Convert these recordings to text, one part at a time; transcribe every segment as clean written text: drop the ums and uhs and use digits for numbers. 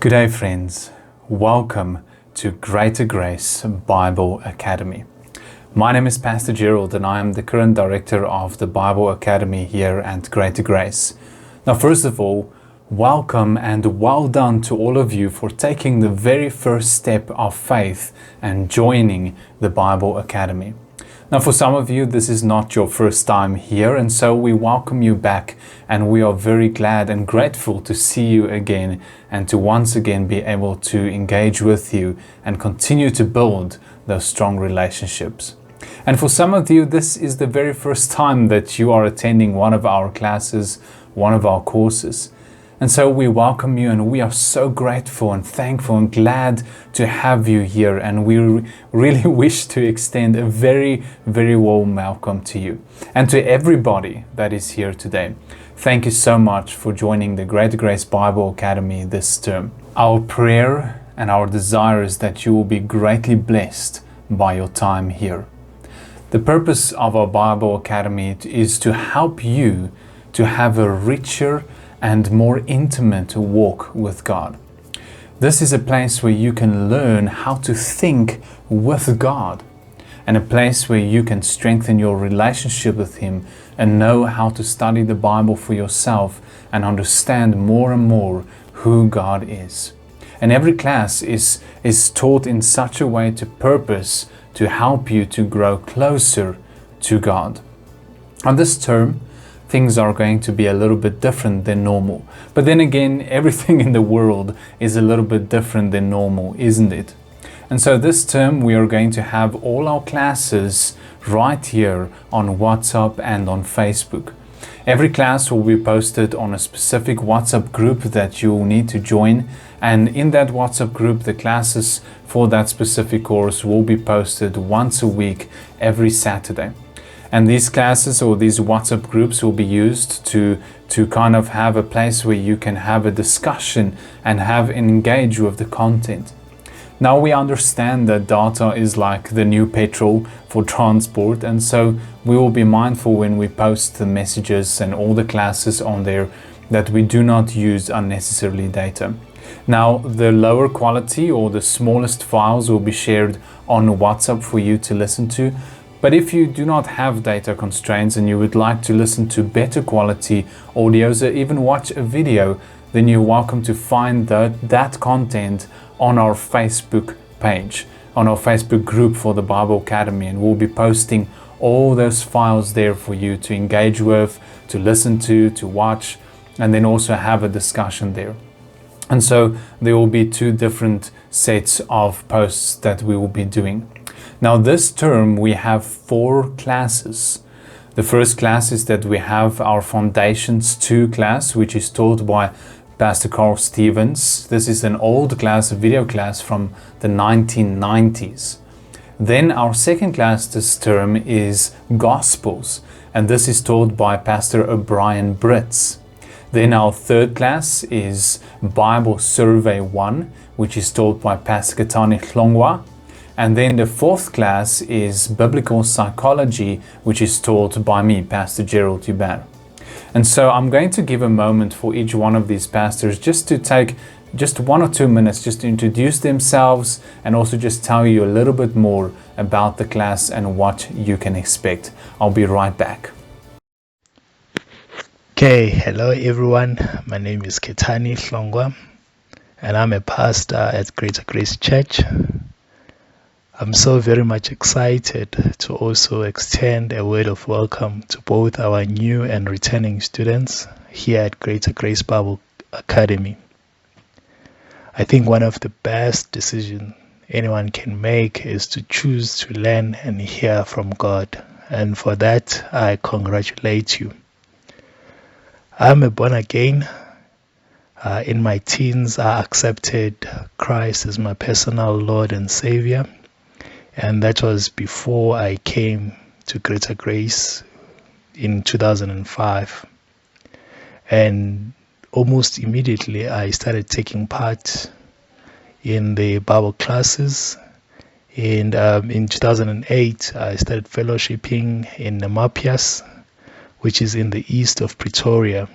Good day, friends. Welcome to Greater Grace Bible Academy. My name is Pastor Gerald and I am the current director of the Bible Academy here at Greater Grace. Now, first of all, welcome and well done to all of you for taking the very first step of faith and joining the Bible Academy. Now, for some of you, this is not your first time here, and so we welcome you back, and we are very glad and grateful to see you again and to once again be able to engage with you and continue to build those strong relationships. And for some of you, this is the very first time that you are attending one of our classes, one of our courses. And so we welcome you, and we are so grateful and thankful and glad to have you here. And we really wish to extend a very, very warm welcome to you and to everybody that is here today. Thank you so much for joining the Greater Grace Bible Academy this term. Our prayer and our desire is that you will be greatly blessed by your time here. The purpose of our Bible Academy is to help you to have a richer and more intimate walk with God. This is a place where you can learn how to think with God, and a place where you can strengthen your relationship with Him and know how to study the Bible for yourself and understand more and more who God is. And every class is taught in such a way to purpose to help you to grow closer to God. On this term, things are going to be a little bit different than normal. But then again, everything in the world is a little bit different than normal, isn't it? And so this term we are going to have all our classes right here on WhatsApp and on Facebook. Every class will be posted on a specific WhatsApp group that you will need to join. And in that WhatsApp group, the classes for that specific course will be posted once a week, every Saturday. And these classes or these WhatsApp groups will be used to kind of have a place where you can have a discussion and engage with the content. Now, we understand that data is like the new petrol for transport, and so we will be mindful when we post the messages and all the classes on there that we do not use unnecessarily data. Now, the lower quality or the smallest files will be shared on WhatsApp for you to listen to. But if you do not have data constraints and you would like to listen to better quality audios or even watch a video, then you're welcome to find that content on our Facebook page, on our Facebook group for the Bible Academy. And we'll be posting all those files there for you to engage with, to listen to watch, and then also have a discussion there. And so there will be two different sets of posts that we will be doing. Now, this term we have 4 classes. The first class is that we have our Foundations 2 class, which is taught by Pastor Carl Stevens. This is an old class, a video class from the 1990s. Then our second class this term is Gospels, and this is taught by Pastor O'Brien BRITZ. Then our third class is Bible Survey 1, which is taught by Pastor Ketani Hlongwa. And then the fourth class is Biblical Psychology, which is taught by me, Pastor Gerald Tuban. And so I'm going to give a moment for each one of these pastors just to take just 1 or 2 minutes just to introduce themselves and also just tell you a little bit more about the class and what you can expect. I'll be right back. Okay, hello everyone. My name is Ketani Hlongwa and I'm a pastor at Greater Grace Church. I'm so very much excited to also extend a word of welcome to both our new and returning students here at Greater Grace Bible Academy. I think one of the best decisions anyone can make is to choose to learn and hear from God, and for that I congratulate you. I'm a born again. In my teens, I accepted Christ as my personal Lord and Savior. And that was before I came to Greater Grace in 2005. And almost immediately I started taking part in the Bible classes. And in 2008, I started fellowshipping in Namapias, which is in the east of Pretoria.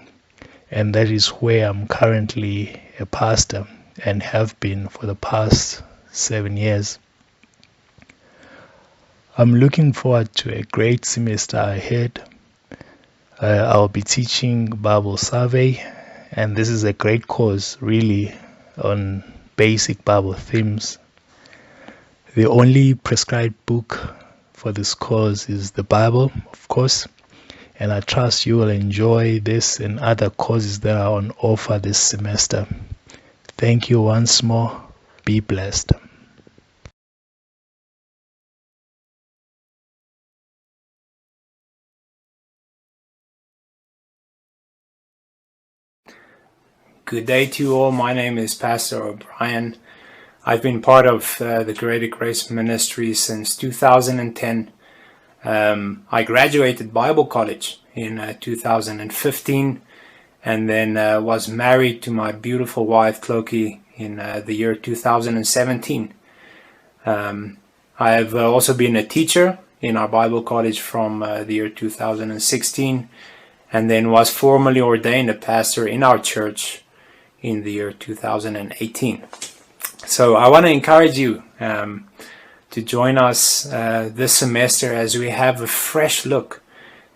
And that is where I'm currently a pastor. and have been for the past 7 years. I'm looking forward to a great semester ahead. I'll be teaching Bible survey, and this is a great course really on basic Bible themes. The only prescribed book for this course is the Bible, of course, and I trust you will enjoy this and other courses that are on offer this semester. Thank you once more. Be blessed. Good day to you all. My name is Pastor O'Brien. I've been part of the Greater Grace Ministry since 2010. I graduated Bible College in 2015 and then was married to my beautiful wife, Cloki, in the year 2017. I have also been a teacher in our Bible College from the year 2016 and then was formally ordained a pastor in our church in the year 2018. So I want to encourage you to join us this semester as we have a fresh look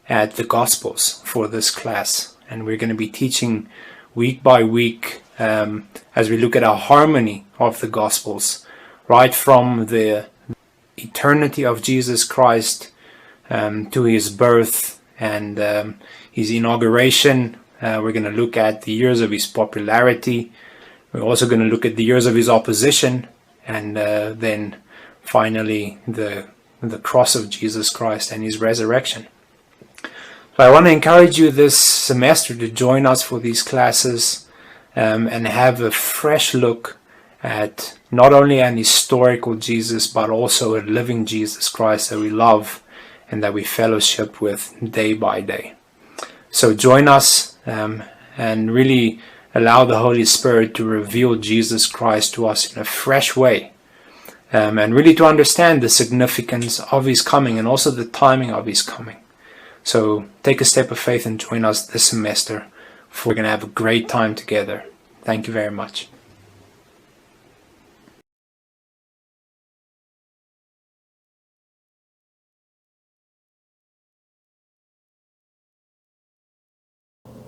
at the Gospels for this class. And we're going to be teaching week by week as we look at our harmony of the Gospels, right from the eternity of Jesus Christ to his birth and his inauguration. We're going to look at the years of his popularity. We're also going to look at the years of his opposition, and then finally the cross of Jesus Christ and his resurrection. So I want to encourage you this semester to join us for these classes and have a fresh look at not only an historical Jesus, but also a living Jesus Christ that we love and that we fellowship with day by day. So join us and really allow the Holy Spirit to reveal Jesus Christ to us in a fresh way, and really to understand the significance of his coming and also the timing of his coming. So take a step of faith and join us this semester, for we're going to have a great time together. Thank you very much.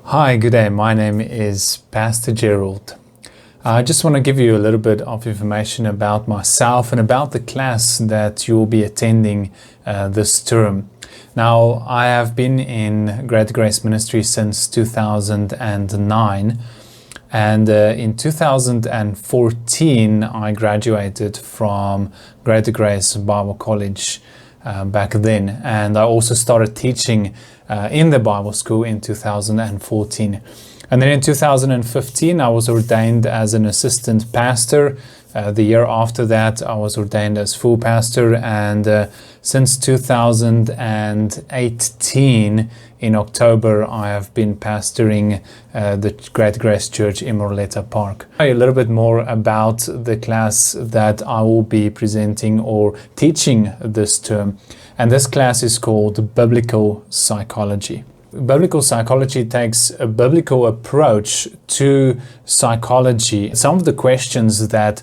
Hi, good day. My name is Pastor Gerald. I just want to give you a little bit of information about myself and about the class that you'll be attending this term. Now, I have been in Greater Grace Ministry since 2009, and in 2014 I graduated from Greater Grace Bible College back then, and I also started teaching in the Bible school in 2014. And then in 2015 I was ordained as an assistant pastor. The year after that I was ordained as full pastor, and since 2018 in October I have been pastoring the Great Grace Church in Morletta Park. A little bit more about the class that I will be presenting or teaching this term, and this class is called Biblical Psychology. Biblical psychology takes a biblical approach to psychology. Some of the questions that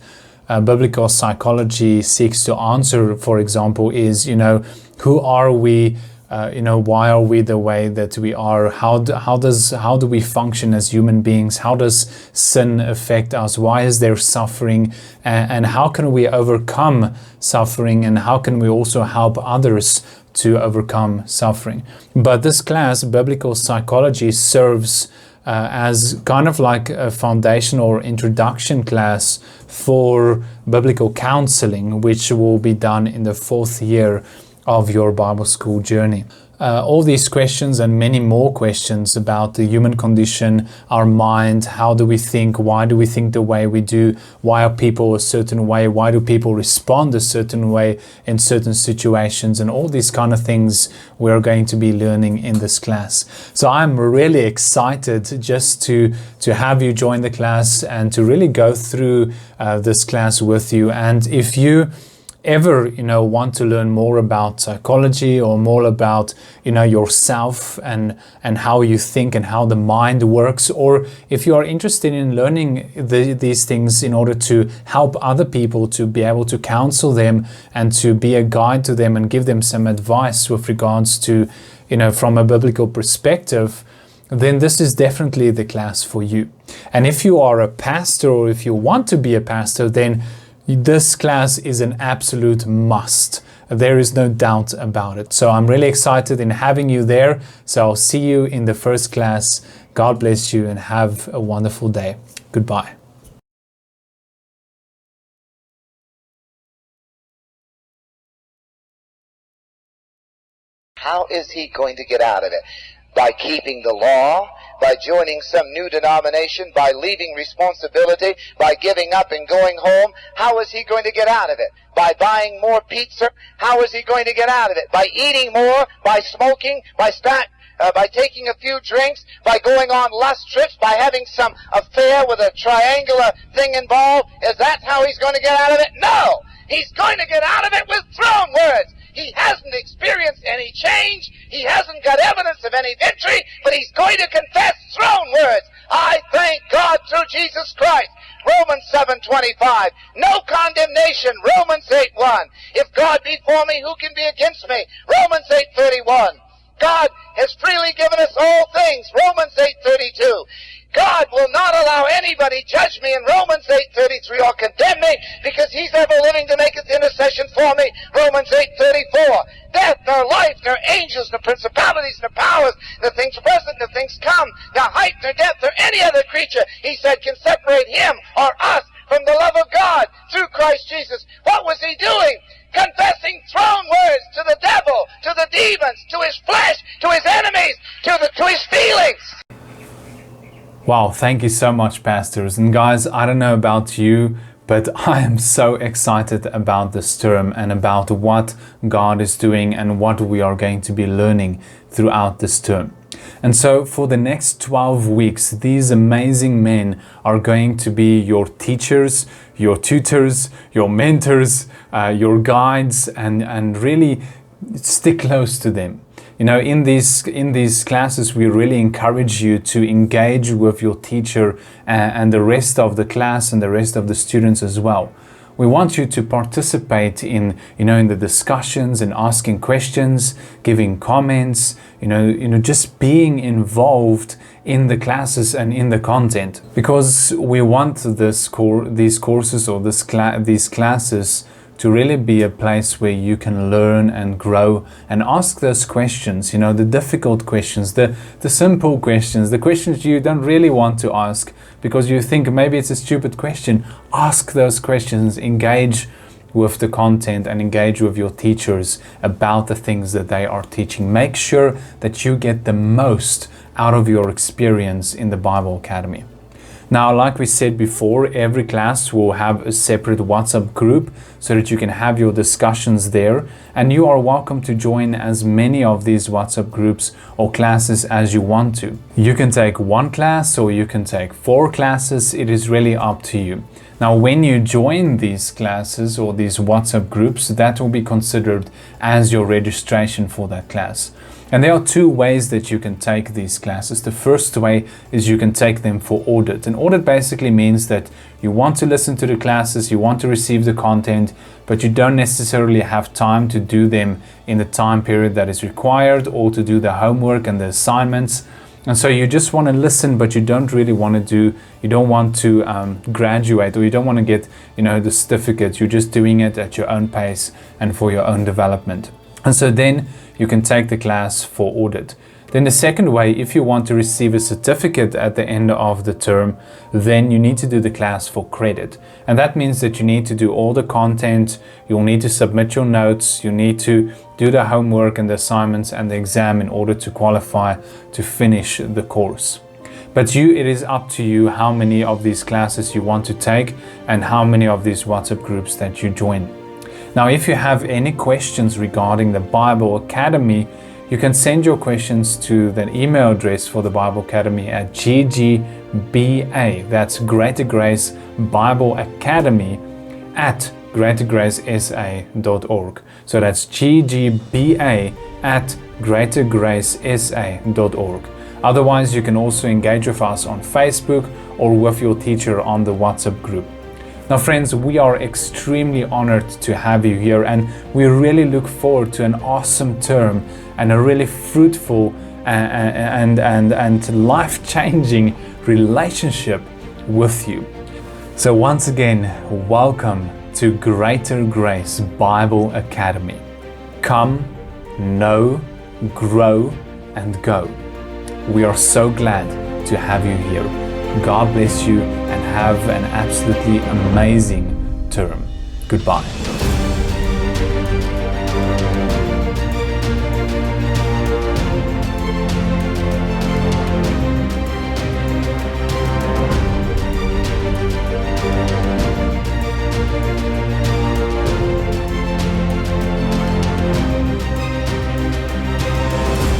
biblical psychology seeks to answer, for example, is, who are we? Why are we the way that we are? How do we function as human beings? How does sin affect us? Why is there suffering? And how can we overcome suffering? And how can we also help others to overcome suffering? But this class, Biblical Psychology, serves as kind of like a foundation or introduction class for biblical counseling, which will be done in the 4th year of your Bible school journey. All these questions and many more questions about the human condition, our mind, how do we think, why do we think the way we do, why are people a certain way, why do people respond a certain way in certain situations, and all these kind of things we're going to be learning in this class. So I'm really excited just to have you join the class and to really go through this class with you. And if you ever, want to learn more about psychology or more about, yourself and how you think and how the mind works, or if you are interested in learning these things in order to help other people, to be able to counsel them and to be a guide to them and give them some advice with regards to, from a biblical perspective, then this is definitely the class for you. And if you are a pastor or if you want to be a pastor, then this class is an absolute must. There is no doubt about it. So I'm really excited in having you there. So I'll see you in the first class. God bless you and have a wonderful day. Goodbye. How is he going to get out of it? By keeping the law, by joining some new denomination, by leaving responsibility, by giving up and going home? How is he going to get out of it? By buying more pizza? How is he going to get out of it? By eating more, by smoking, by taking a few drinks, by going on lust trips, by having some affair with a triangular thing involved? Is that how he's going to get out of it? No! He's going to get out of it with throne words. He hasn't experienced any change. He hasn't got evidence of any victory, but he's going to confess throne words. I thank God through Jesus Christ. Romans 7:25. No condemnation. Romans 8:1. If God be for me, who can be against me? Romans 8:31. God has freely given us all things. Romans 8:32. God will not allow anybody judge me in Romans 8:33 or condemn me, because he's ever living to make his intercession for me. Romans 8:34. Death nor life nor angels nor principalities nor powers, nor things present nor things come, nor height nor depth nor any other creature, he said, can separate him or us from the love of God through Christ Jesus. What was he doing? Confessing throne words to the devil, to the demons, to his flesh, to his enemies, to his feelings. Wow, thank you so much, pastors. And guys, I don't know about you, but I am so excited about this term and about what God is doing and what we are going to be learning throughout this term. And so for the next 12 weeks, these amazing men are going to be your teachers, your tutors, your mentors, your guides, and really stick close to them. In these classes, we really encourage you to engage with your teacher and the rest of the class and the rest of the students as well. We want you to participate in the discussions and asking questions, giving comments, just being involved in the classes and in the content, because we want these courses or these classes to really be a place where you can learn and grow and ask those questions, the difficult questions, the simple questions, the questions you don't really want to ask because you think maybe it's a stupid question. Ask those questions, engage with the content and engage with your teachers about the things that they are teaching. Make sure that you get the most out of your experience in the Bible Academy. Now, like we said before, every class will have a separate WhatsApp group so that you can have your discussions there. And you are welcome to join as many of these WhatsApp groups or classes as you want to. You can take one class or you can take 4 classes. It is really up to you. Now, when you join these classes or these WhatsApp groups, that will be considered as your registration for that class. And there are 2 ways that you can take these classes. The first way is you can take them for audit. And audit basically means that you want to listen to the classes, you want to receive the content, but you don't necessarily have time to do them in the time period that is required or to do the homework and the assignments. And so you just want to listen, but you don't really want to graduate, or you don't want to get, the certificate. You're just doing it at your own pace and for your own development. And so then you can take the class for audit. Then the second way, if you want to receive a certificate at the end of the term, then you need to do the class for credit. And that means that you need to do all the content, you'll need to submit your notes, you need to do the homework and the assignments and the exam in order to qualify to finish the course. But it is up to you how many of these classes you want to take and how many of these WhatsApp groups that you join. Now, if you have any questions regarding the Bible Academy, you can send your questions to the email address for the Bible Academy at ggba, that's Greater Grace Bible Academy at greatergracesa.org. So that's ggba@greatergracesa.org. Otherwise, you can also engage with us on Facebook or with your teacher on the WhatsApp group. Now friends, we are extremely honored to have you here, and we really look forward to an awesome term and a really fruitful and life-changing relationship with you. So once again, welcome to Greater Grace Bible Academy. Come, know, grow, and go. We are so glad to have you here. God bless you and have an absolutely amazing term. Goodbye.